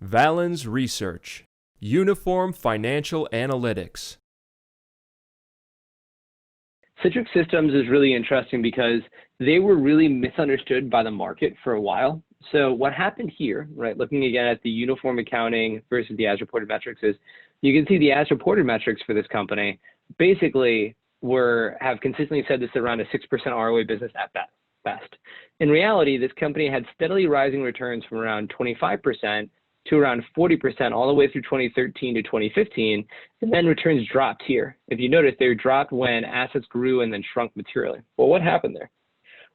Valens Research, Uniform Financial Analytics. Citrix Systems is really interesting because they were really misunderstood by the market for a while. So what happened here, right, looking again at the uniform accounting versus the as reported metrics, is you can see the as reported metrics for this company basically have consistently said this is around a 6% ROA business at best. In reality, this company had steadily rising returns from around 25% to around 40% all the way through 2013 to 2015, and then returns dropped here. If you notice, they dropped when assets grew and then shrunk materially. Well, what happened there?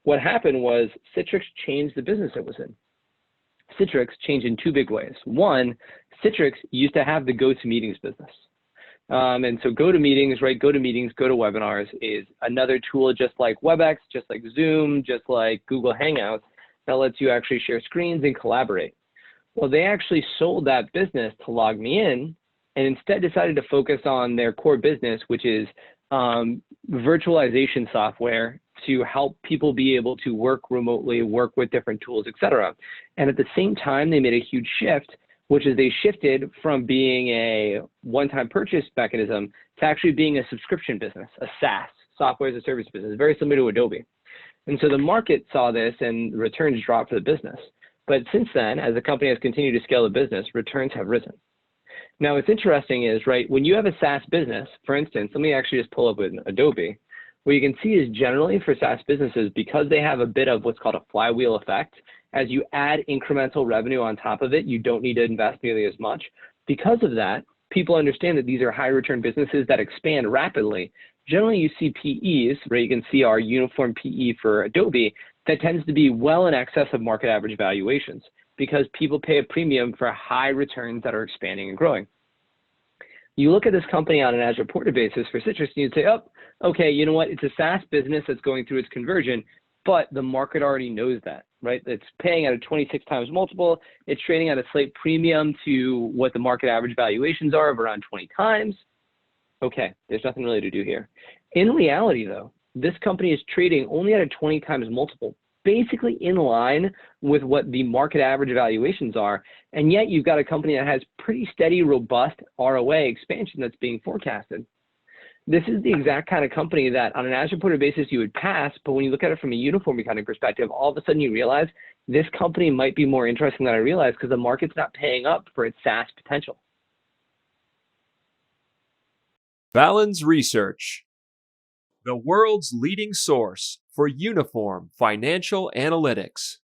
What happened was Citrix changed the business it was in. Citrix changed in two big ways. One, Citrix used to have the go-to-meetings business. And so go-to-meetings, right? Go-to-meetings, go-to-webinars is another tool just like WebEx, just like Zoom, just like Google Hangouts that lets you actually share screens and collaborate. Well, they actually sold that business to LogMeIn and instead decided to focus on their core business, which is virtualization software to help people be able to work remotely, work with different tools, et cetera. And at the same time, they made a huge shift, which is they shifted from being a one-time purchase mechanism to actually being a subscription business, a SaaS, software as a service business, very similar to Adobe. And so the market saw this and returns dropped for the business. But since then, as the company has continued to scale the business, returns have risen. Now, what's interesting is, right, when you have a SaaS business, for instance, let me actually just pull up with Adobe. What you can see is generally for SaaS businesses, because they have a bit of what's called a flywheel effect, as you add incremental revenue on top of it, you don't need to invest nearly as much. Because of that, people understand that these are high return businesses that expand rapidly. Generally, you see PEs, where you can see our uniform PE for Adobe, that tends to be well in excess of market average valuations because people pay a premium for high returns that are expanding and growing. You look at this company on an as reported basis for Citrix and you'd say, oh, okay, you know what? It's a SaaS business that's going through its conversion, but the market already knows that, right? It's paying at a 26 times multiple. It's trading at a slight premium to what the market average valuations are of around 20 times. Okay, there's nothing really to do here. In reality, though, this company is trading only at a 20 times multiple, basically in line with what the market average valuations are. And yet you've got a company that has pretty steady, robust ROA expansion that's being forecasted. This is the exact kind of company that on an as reported basis you would pass, but when you look at it from a uniform accounting perspective, all of a sudden you realize this company might be more interesting than I realized because the market's not paying up for its SaaS potential. Valens Research, the world's leading source for uniform financial analytics.